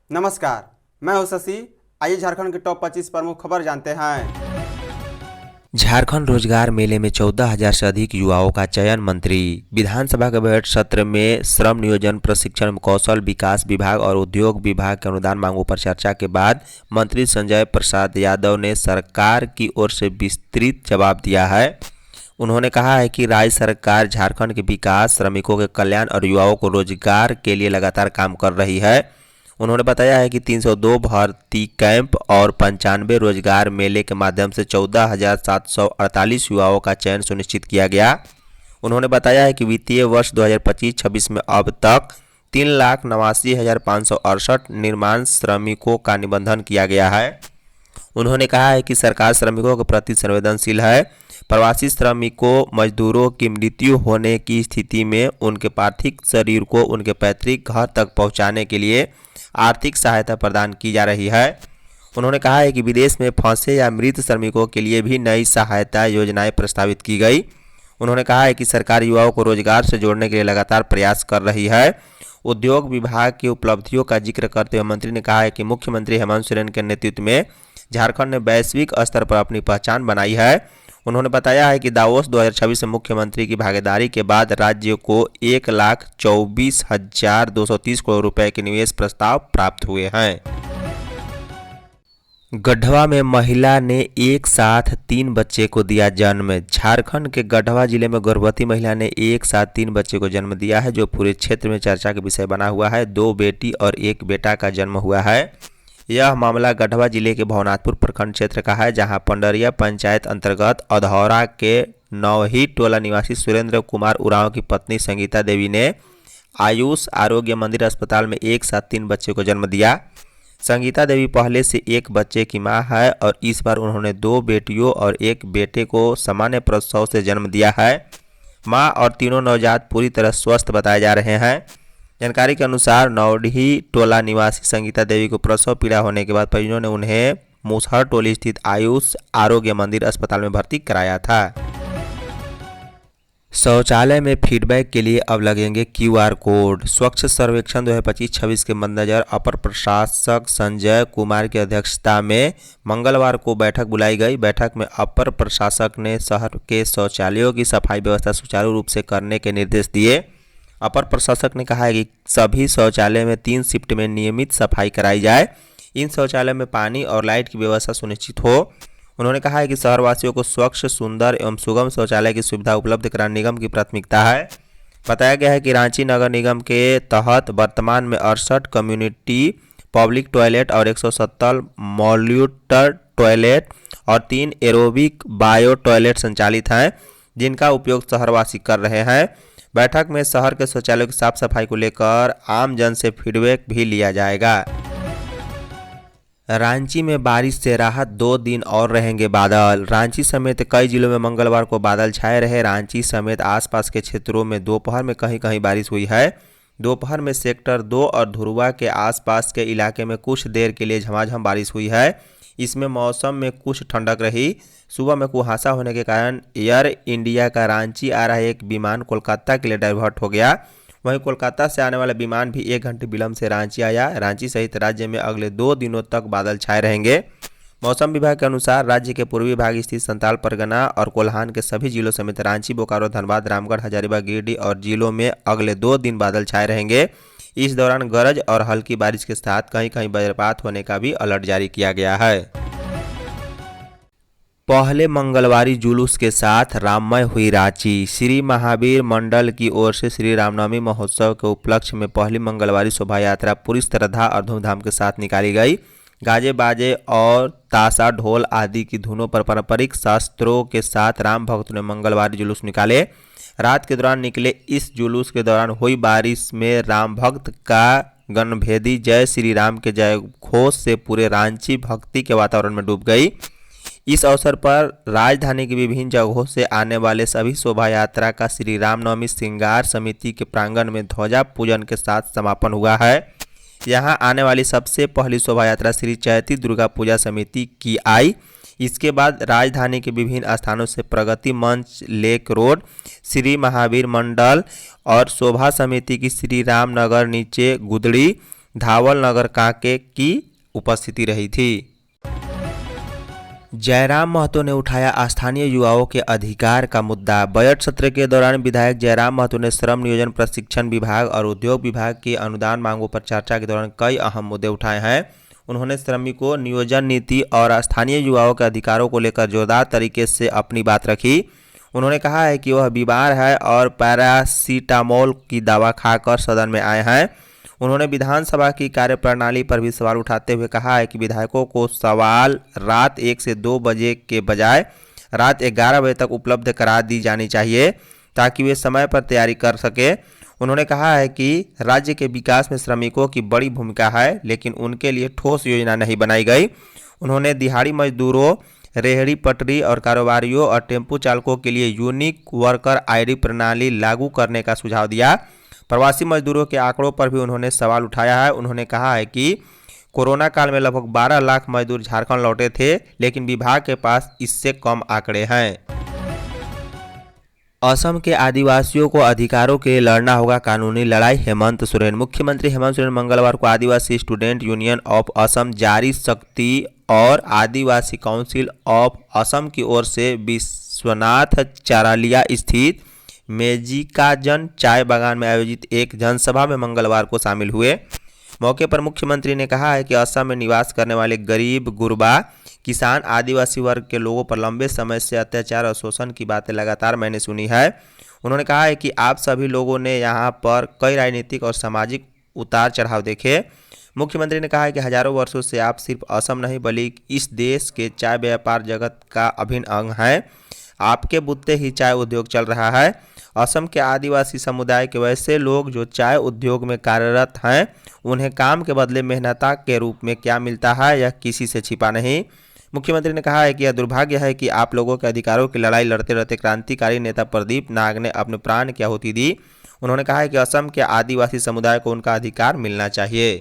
नमस्कार, मैं हूं शशि। आइए झारखंड की टॉप 25 प्रमुख खबर जानते हैं। झारखंड रोजगार मेले में 14,000 से अधिक युवाओं का चयन। मंत्री विधानसभा के बजट सत्र में श्रम नियोजन, प्रशिक्षण, कौशल विकास विभाग और उद्योग विभाग के अनुदान मांगों पर चर्चा के बाद मंत्री संजय प्रसाद यादव ने सरकार की ओर से विस्तृत जवाब दिया है। उन्होंने कहा है कि राज्य सरकार झारखंड के विकास, श्रमिकों के कल्याण और युवाओं को रोजगार के लिए लगातार काम कर रही है। उन्होंने बताया है कि 302 भर्ती कैंप और 95 रोजगार मेले के माध्यम से 14,748 युवाओं का चयन सुनिश्चित किया गया। उन्होंने बताया है कि वित्तीय वर्ष 2025-26 में अब तक 3,89,568 निर्माण श्रमिकों का निबंधन किया गया है। उन्होंने कहा है कि सरकार श्रमिकों के प्रति संवेदनशील है। प्रवासी श्रमिकों मजदूरों की मृत्यु होने की स्थिति में उनके पार्थिव शरीर को उनके पैतृक घर तक पहुंचाने के लिए आर्थिक सहायता प्रदान की जा रही है। उन्होंने कहा है कि विदेश में फंसे या मृत श्रमिकों के लिए भी नई सहायता योजनाएं प्रस्तावित की गई। उन्होंने कहा है कि सरकार युवाओं को रोजगार से जोड़ने के लिए लगातार प्रयास कर रही है। उद्योग विभाग की उपलब्धियों का जिक्र करते हुए मंत्री ने कहा है कि मुख्यमंत्री हेमंत सोरेन के नेतृत्व में झारखंड ने वैश्विक स्तर पर अपनी पहचान बनाई है। उन्होंने बताया है कि दावोस 2026 में मुख्यमंत्री की भागीदारी के बाद राज्य को 1,24,230 करोड़ रुपए के निवेश प्रस्ताव प्राप्त हुए हैं। गढ़वा में महिला ने एक साथ 3 बच्चे को दिया जन्म। झारखंड के गढ़वा जिले में गर्भवती महिला ने एक साथ 3 बच्चे को जन्म दिया है, जो पूरे क्षेत्र में चर्चा का विषय बना हुआ है। 2 बेटी और 1 बेटा का जन्म हुआ है। यह मामला गढ़वा जिले के भवनाथपुर प्रखंड क्षेत्र का है, जहां पंडरिया पंचायत अंतर्गत अधौरा के नवही टोला निवासी सुरेंद्र कुमार उरांव की पत्नी संगीता देवी ने आयुष आरोग्य मंदिर अस्पताल में एक साथ 3 बच्चे को जन्म दिया। संगीता देवी पहले से 1 बच्चे की मां है और इस बार उन्होंने 2 बेटियों और 1 बेटे को सामान्य प्रसव से जन्म दिया है। मां और तीनों नवजात पूरी तरह स्वस्थ बताए जा रहे हैं। जानकारी के अनुसार नौडी टोला निवासी संगीता देवी को प्रसव पीड़ा होने के बाद परिजनों ने उन्हें मूसहर टोली स्थित आयुष आरोग्य मंदिर अस्पताल में भर्ती कराया था। शौचालय में फीडबैक के लिए अब लगेंगे QR कोड। स्वच्छ सर्वेक्षण 2025-26 के मद्देनजर अपर प्रशासक संजय कुमार की अध्यक्षता में मंगलवार को बैठक बुलाई गई। बैठक में अपर प्रशासक ने शहर के शौचालयों की सफाई व्यवस्था सुचारू रूप से करने के निर्देश दिए। अपर प्रशासक ने कहा है कि सभी शौचालय में 3 शिफ्ट में नियमित सफाई कराई जाए। इन शौचालय में पानी और लाइट की व्यवस्था सुनिश्चित हो। उन्होंने कहा है कि शहरवासियों को स्वच्छ, सुंदर एवं सुगम शौचालय की सुविधा उपलब्ध कराना निगम की प्राथमिकता है। बताया गया है कि रांची नगर निगम के तहत वर्तमान में 68 कम्युनिटी पब्लिक टॉयलेट और 170 मॉड्यूलर टॉयलेट और 3 एरोबिक बायो टॉयलेट संचालित हैं, जिनका उपयोग शहरवासी कर रहे हैं। बैठक में शहर के शौचालयों की साफ सफाई को लेकर आम जन से फीडबैक भी लिया जाएगा। रांची में बारिश से राहत, 2 दिन और रहेंगे बादल। रांची समेत कई जिलों में मंगलवार को बादल छाए रहे। रांची समेत आसपास के क्षेत्रों में दोपहर में कहीं कहीं बारिश हुई है। दोपहर में सेक्टर 2 और धुरवा के आसपास के इलाके में कुछ देर के लिए झमाझम बारिश हुई है। इसमें मौसम में कुछ ठंडक रही। सुबह में कुहासा होने के कारण एयर इंडिया का रांची आ रहा एक विमान कोलकाता के लिए डाइवर्ट हो गया। वहीं कोलकाता से आने वाला विमान भी 1 घंटे विलंब से रांची आया। रांची सहित राज्य में अगले 2 दिनों तक बादल छाए रहेंगे। मौसम विभाग के अनुसार राज्य के पूर्वी भाग स्थित संताल परगना और कोल्हान के सभी जिलों समेत रांची, बोकारो, धनबाद, रामगढ़, हजारीबाग, गिरिडीह और जिलों में अगले 2 दिन बादल छाए रहेंगे। इस दौरान गरज और हल्की बारिश के साथ कहीं कहीं वज्रपात होने का भी अलर्ट जारी किया गया है। पहले मंगलवारी जुलूस के साथ राममय हुई रांची। श्री महावीर मंडल की ओर से श्री रामनवमी महोत्सव के उपलक्ष्य में पहली मंगलवारी शोभा यात्रा पूरी श्रद्धा और धूमधाम के साथ निकाली गई। गाजे बाजे और ताशा ढोल आदि की धुनों पर पारंपरिक शास्त्रों के साथ राम भक्तों ने मंगलवारी जुलूस निकाले। रात के दौरान निकले इस जुलूस के दौरान हुई बारिश में राम भक्त का गणभेदी जय श्री राम के जय घोष से पूरे रांची भक्ति के वातावरण में डूब गई। इस अवसर पर राजधानी की विभिन्न जगहों से आने वाले सभी शोभा यात्रा का श्री रामनवमी श्रृंगार समिति के प्रांगण में ध्वजा पूजन के साथ समापन हुआ है। यहां आने वाली सबसे पहली शोभा यात्रा श्री चैती दुर्गा पूजा समिति की आई। इसके बाद राजधानी के विभिन्न स्थानों से प्रगति मंच, लेक रोड, श्री महावीर मंडल और शोभा समिति की श्री राम नगर नीचे गुदड़ी, धावल नगर कांके की उपस्थिति रही थी। जयराम महतो ने उठाया स्थानीय युवाओं के अधिकार का मुद्दा। बजट सत्र के दौरान विधायक जयराम महतो ने श्रम नियोजन प्रशिक्षण विभाग और उद्योग विभाग की अनुदान मांगों पर चर्चा के दौरान कई अहम मुद्दे उठाए हैं। उन्होंने श्रमिकों, नियोजन नीति और स्थानीय युवाओं के अधिकारों को लेकर जोरदार तरीके से अपनी बात रखी। उन्होंने कहा है कि वह बीमार है और पैरासीटामोल की दवा खाकर सदन में आए हैं। उन्होंने विधानसभा की कार्यप्रणाली पर भी सवाल उठाते हुए कहा है कि विधायकों को सवाल रात 1 से 2 बजे के बजाय रात 11 बजे तक उपलब्ध करा दी जानी चाहिए ताकि वे समय पर तैयारी कर सके। उन्होंने कहा है कि राज्य के विकास में श्रमिकों की बड़ी भूमिका है, लेकिन उनके लिए ठोस योजना नहीं बनाई गई। उन्होंने दिहाड़ी मजदूरों, रेहड़ी पटरी और कारोबारियों और टेम्पो चालकों के लिए यूनिक वर्कर आईडी प्रणाली लागू करने का सुझाव दिया। प्रवासी मजदूरों के आंकड़ों पर भी उन्होंने सवाल उठाया है। उन्होंने कहा है कि कोरोना काल में लगभग 12 लाख मजदूर झारखंड लौटे थे, लेकिन विभाग के पास इससे कम आंकड़े हैं। असम के आदिवासियों को अधिकारों के लिए लड़ना होगा कानूनी लड़ाई, हेमंत सोरेन। मुख्यमंत्री हेमंत सोरेन मंगलवार को आदिवासी स्टूडेंट यूनियन ऑफ असम, जारी शक्ति और आदिवासी काउंसिल ऑफ असम की ओर से विश्वनाथ चारालिया स्थित मेजिकाजन चाय बागान में आयोजित एक जनसभा में मंगलवार को शामिल हुए। मौके पर मुख्यमंत्री ने कहा है कि असम में निवास करने वाले गरीब, गुरबा, किसान, आदिवासी वर्ग के लोगों पर लंबे समय से अत्याचार और शोषण की बातें लगातार मैंने सुनी है। उन्होंने कहा है कि आप सभी लोगों ने यहाँ पर कई राजनीतिक और सामाजिक उतार चढ़ाव देखे। मुख्यमंत्री ने कहा है कि हजारों वर्षों से आप सिर्फ असम नहीं बल्कि इस देश के चाय व्यापार जगत का अभिन्न अंग हैं। आपके बुत्ते ही चाय उद्योग चल रहा है। असम के आदिवासी समुदाय के वैसे लोग जो चाय उद्योग में कार्यरत हैं, उन्हें काम के बदले मेहनता के रूप में क्या मिलता है, यह किसी से छिपा नहीं। मुख्यमंत्री ने कहा है कि यह दुर्भाग्य है कि आप लोगों के अधिकारों की लड़ाई लड़ते लड़ते क्रांतिकारी नेता प्रदीप नाग ने अपने प्राण की आहुति दी। उन्होंने कहा है कि असम के आदिवासी समुदाय को उनका अधिकार मिलना चाहिए।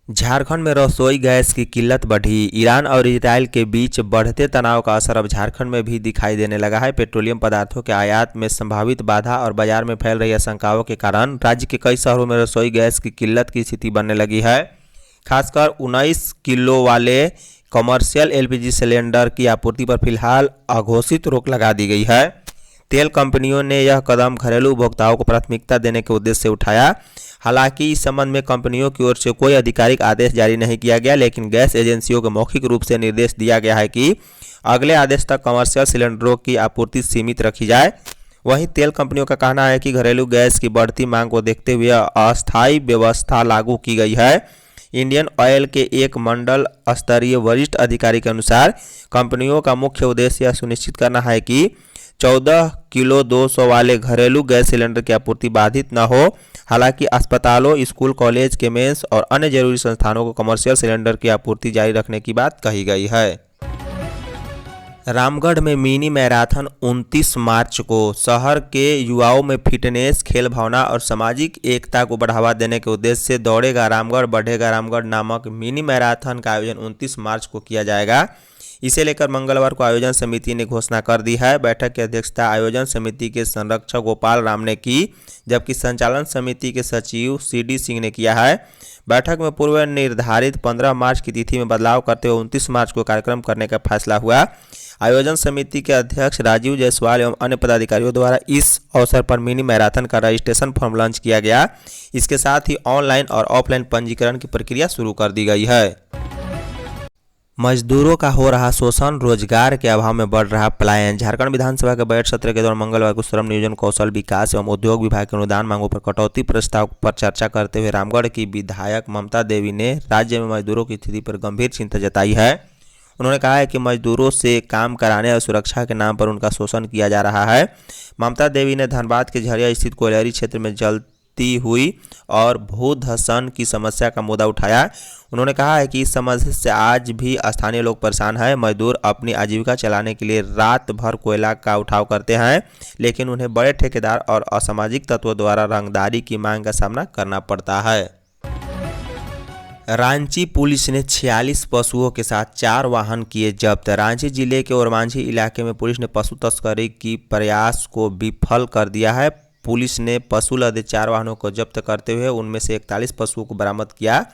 झारखंड में रसोई गैस की किल्लत बढ़ी। ईरान और इजरायल के बीच बढ़ते तनाव का असर अब झारखंड में भी दिखाई देने लगा है। पेट्रोलियम पदार्थों के आयात में संभावित बाधा और बाजार में फैल रही आशंकाओं के कारण राज्य के कई शहरों में रसोई गैस की किल्लत की स्थिति बनने लगी है। खासकर 19 किलो वाले कमर्शियल एलपीजी सिलेंडर की आपूर्ति पर फिलहाल अघोषित रोक लगा दी गई है। तेल कंपनियों ने यह कदम घरेलू उपभोक्ताओं को प्राथमिकता देने के उद्देश्य से उठाया। हालांकि इस संबंध में कंपनियों की ओर से कोई आधिकारिक आदेश जारी नहीं किया गया, लेकिन गैस एजेंसियों को मौखिक रूप से निर्देश दिया गया है कि अगले आदेश तक कमर्शियल सिलेंडरों की आपूर्ति सीमित रखी जाए। वहीं तेल कंपनियों का कहना है कि घरेलू गैस की बढ़ती मांग को देखते हुए अस्थायी व्यवस्था लागू की गई है। इंडियन ऑयल के एक मंडल स्तरीय वरिष्ठ अधिकारी के अनुसार कंपनियों का मुख्य उद्देश्य यह सुनिश्चित करना है कि 14 किलो 200 वाले घरेलू गैस सिलेंडर की आपूर्ति बाधित न हो। हालांकि अस्पतालों, स्कूल, कॉलेज के मेंस और अन्य जरूरी संस्थानों को कमर्शियल सिलेंडर की आपूर्ति जारी रखने की बात कही गई है। रामगढ़ में मिनी मैराथन 29 मार्च को। शहर के युवाओं में फिटनेस, खेल भावना और सामाजिक एकता को बढ़ावा देने के उद्देश्य से दौड़ेगा रामगढ़ बढ़ेगा रामगढ़ नामक मिनी मैराथन का आयोजन 29 मार्च को किया जाएगा। इसे लेकर मंगलवार को आयोजन समिति ने घोषणा कर दी है। बैठक की अध्यक्षता आयोजन समिति के संरक्षक गोपाल राम ने की, जबकि संचालन समिति के सचिव सीडी सिंह ने किया है। बैठक में पूर्व निर्धारित 15 मार्च की तिथि में बदलाव करते हुए 29 मार्च को कार्यक्रम करने का फैसला हुआ। आयोजन समिति के अध्यक्ष राजीव जायसवाल एवं अन्य पदाधिकारियों द्वारा इस अवसर पर मिनी मैराथन का रजिस्ट्रेशन फॉर्म लॉन्च किया गया। इसके साथ ही ऑनलाइन और ऑफलाइन पंजीकरण की प्रक्रिया शुरू कर दी गई है। मजदूरों का हो रहा शोषण, रोजगार के अभाव में बढ़ रहा पलायन। झारखंड विधानसभा के बजट सत्र के दौरान मंगलवार को श्रम नियोजन, कौशल विकास एवं उद्योग विभाग के अनुदान मांगों पर कटौती प्रस्ताव पर चर्चा करते हुए रामगढ़ की विधायक ममता देवी ने राज्य में मजदूरों की स्थिति पर गंभीर चिंता जताई है। उन्होंने कहा है कि मजदूरों से काम कराने और सुरक्षा के नाम पर उनका शोषण किया जा रहा है। ममता देवी ने धनबाद के झरिया स्थित कोयलरी क्षेत्र में जलती हुई और भूधसन की समस्या का मुद्दा उठाया। उन्होंने कहा है कि इस समस्या से आज भी स्थानीय लोग परेशान हैं। मजदूर अपनी आजीविका चलाने के लिए रात भर कोयला का उठाव करते हैं, लेकिन उन्हें बड़े ठेकेदार और असामाजिक तत्वों द्वारा रंगदारी की मांग का सामना करना पड़ता है। रांची पुलिस ने 46 पशुओं के साथ 4 वाहन किए जब्त। रांची जिले के ओरमांझी इलाके में पुलिस ने पशु तस्करी की प्रयास को विफल कर दिया है। पुलिस ने पशु लदे 4 वाहनों को जब्त करते हुए उनमें से 41 पशुओं को बरामद किया।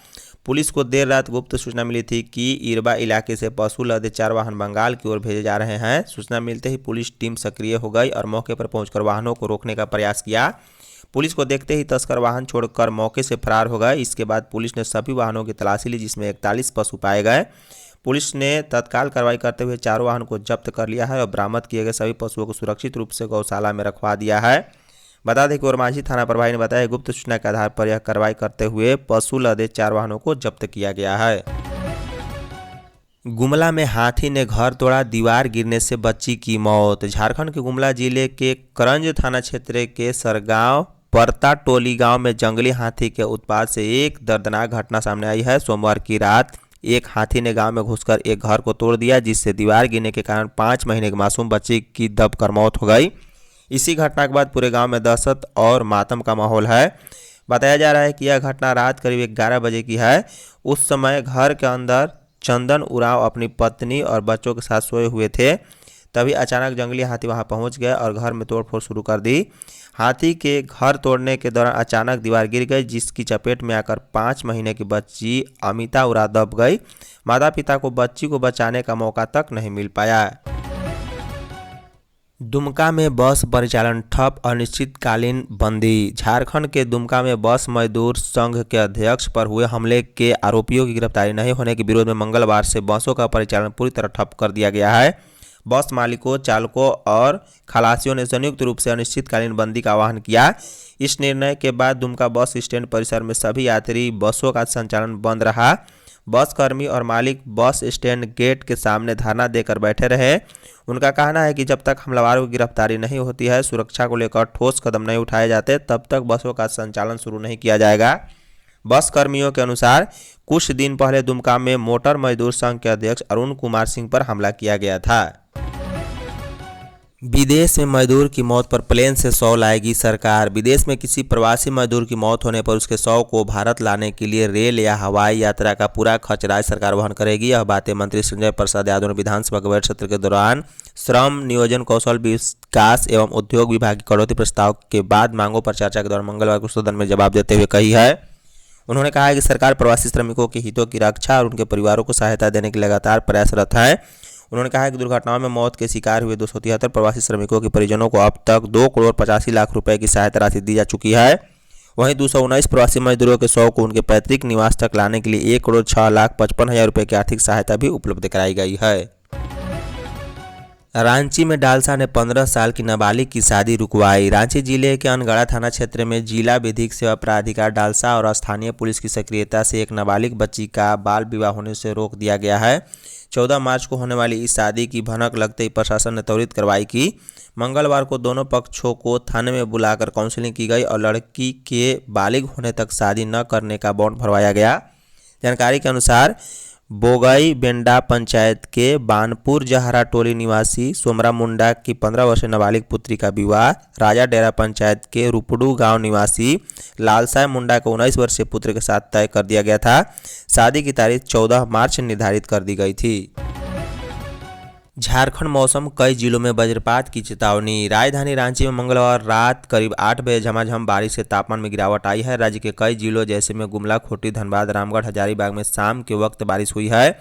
पुलिस को देर रात गुप्त सूचना मिली थी कि इरबा इलाके से पशु लदे 4 वाहन बंगाल की ओर भेजे जा रहे हैं। सूचना मिलते ही पुलिस टीम सक्रिय हो गई और मौके पर पहुंचकर वाहनों को रोकने का प्रयास किया। पुलिस को देखते ही तस्कर वाहन छोड़कर मौके से फरार हो गए। इसके बाद पुलिस ने सभी वाहनों की तलाशी ली, जिसमें 41 पशु पाए गए। पुलिस ने तत्काल कार्रवाई करते हुए 4 वाहन को जब्त कर लिया है और बरामद किए गए सभी पशुओं को सुरक्षित रूप से गौशाला में रखवा दिया है। बता दें कि ओरमांझी थाना प्रभारी ने बताया गुप्त सूचना के आधार पर यह कार्रवाई करते हुए पशु लदे 4 वाहनों को जब्त किया गया है। गुमला में हाथी ने घर तोड़ा, दीवार गिरने से बच्ची की मौत। झारखंड के गुमला जिले के करंज थाना क्षेत्र के सरगांव परता टोली गांव में जंगली हाथी के उत्पात से एक दर्दनाक घटना सामने आई है। सोमवार की रात एक हाथी ने गांव में घुसकर एक घर को तोड़ दिया, जिससे दीवार गिरने के कारण 5 महीने की मासूम बच्ची की दबकर मौत हो गई। इसी घटना के बाद पूरे गांव में दहशत और मातम का माहौल है। बताया जा रहा है कि यह घटना रात करीब 11 बजे की है। उस समय घर के अंदर चंदन उरांव अपनी पत्नी और बच्चों के साथ सोए हुए थे। तभी अचानक जंगली हाथी वहां पहुंच गए और घर में तोड़फोड़ शुरू कर दी। हाथी के घर तोड़ने के दौरान अचानक दीवार गिर गई, जिसकी चपेट में आकर 5 महीने की बच्ची अमिता उरांव दब गई। माता पिता को बच्ची को बचाने का मौका तक नहीं मिल पाया। दुमका में बस परिचालन ठप, अनिश्चितकालीन बंदी। झारखंड के दुमका में बस मजदूर संघ के अध्यक्ष पर हुए हमले के आरोपियों की गिरफ्तारी नहीं होने के विरोध में मंगलवार से बसों का परिचालन पूरी तरह ठप कर दिया गया है। बस मालिकों, चालकों और खलासियों ने संयुक्त रूप से अनिश्चितकालीन बंदी का आह्वान किया। इस निर्णय के बाद दुमका बस स्टैंड परिसर में सभी यात्री बसों का संचालन बंद रहा। बस कर्मी और मालिक बस स्टैंड गेट के सामने धरना देकर बैठे रहे। उनका कहना है कि जब तक हमलावरों की गिरफ्तारी नहीं होती है, सुरक्षा को लेकर ठोस कदम नहीं उठाए जाते, तब तक बसों का संचालन शुरू नहीं किया जाएगा। बस कर्मियों के अनुसार कुछ दिन पहले दुमका में मोटर मजदूर संघ के अध्यक्ष अरुण कुमार सिंह पर हमला किया गया था। विदेश में मजदूर की मौत पर प्लेन से शव लाएगी सरकार। विदेश में किसी प्रवासी मजदूर की मौत होने पर उसके शव को भारत लाने के लिए रेल या हवाई यात्रा का पूरा खर्च राज्य सरकार वहन करेगी। यह बातें मंत्री संजय प्रसाद यादव ने विधानसभा के बजट सत्र के दौरान श्रम, नियोजन, कौशल विकास एवं उद्योग विभाग की कटौती प्रस्ताव के बाद मांगों पर चर्चा के दौरान मंगलवार को सदन में जवाब देते हुए कही है। उन्होंने कहा है कि सरकार प्रवासी श्रमिकों के हितों की रक्षा और उनके परिवारों को सहायता देने के लगातार प्रयासरत है। उन्होंने कहा कि दुर्घटनाओं में मौत के शिकार हुए 273 प्रवासी श्रमिकों के परिजनों को अब तक 2,85,00,000 रुपए की सहायता राशि दी जा चुकी है। वहीं 219 प्रवासी मजदूरों के शव को उनके पैतृक निवास तक लाने के लिए 1,06,55,000 रुपए की आर्थिक सहायता भी उपलब्ध कराई गई है। रांची में डालसा ने 15 साल की नाबालिग की शादी रुकवाई। रांची जिले के अनगढ़ा थाना क्षेत्र में जिला विधिक सेवा प्राधिकार डालसा और स्थानीय पुलिस की सक्रियता से एक नाबालिग बच्ची का बाल विवाह होने से रोक दिया गया है। 14 मार्च को होने वाली इस शादी की भनक लगते ही प्रशासन ने त्वरित कार्रवाई की। मंगलवार को दोनों पक्षों को थाने में बुलाकर काउंसलिंग की गई और लड़की के बालिग होने तक शादी न करने का बॉन्ड भरवाया गया। जानकारी के अनुसार बोगई बेंडा पंचायत के बानपुर जहरा टोली निवासी सोमरा मुंडा की 15 वर्षीय नाबालिग पुत्री का विवाह राजा डेरा पंचायत के रुपडू गांव निवासी लालसाय मुंडा के 19 वर्षीय पुत्र के साथ तय कर दिया गया था। शादी की तारीख 14 मार्च निर्धारित कर दी गई थी। झारखंड मौसम, कई जिलों में वज्रपात की चेतावनी। राजधानी रांची में मंगलवार रात करीब 8 बजे झमाझम बारिश से तापमान में गिरावट आई है। राज्य के कई जिलों जैसे में गुमला, खूंटी, धनबाद, रामगढ़, हजारीबाग में शाम के वक्त बारिश हुई है।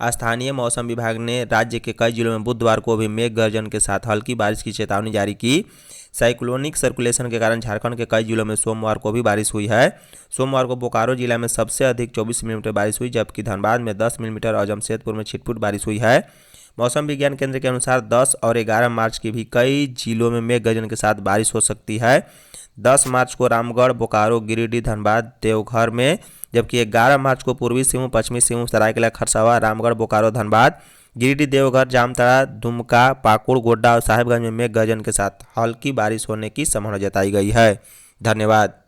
स्थानीय मौसम विभाग ने राज्य के कई जिलों में बुधवार को भी मेघ गर्जन के साथ हल्की बारिश की चेतावनी जारी की। साइक्लोनिक सर्कुलेशन के कारण झारखंड के कई जिलों में सोमवार को भी बारिश हुई है। सोमवार को बोकारो जिला में सबसे अधिक 24 मिलीमीटर बारिश हुई, जबकि धनबाद में 10 मिलीमीटर और जमशेदपुर में छिटपुट बारिश हुई है। मौसम विज्ञान केंद्र के अनुसार 10 और 11 मार्च की भी कई जिलों में मेघ गर्जन के साथ बारिश हो सकती है। 10 मार्च को रामगढ़, बोकारो, गिरिडीह, धनबाद, देवघर में, जबकि 11 मार्च को पूर्वी सिंहभूम, पश्चिमी सिंहभूम, सरायकेला खरसावा, रामगढ़, बोकारो, धनबाद, गिरिडीह, देवघर, जामताड़ा, दुमका, पाकुड़, गोड्डा और साहेबगंज में मेघ गर्जन के साथ हल्की बारिश होने की संभावना जताई गई है। धन्यवाद।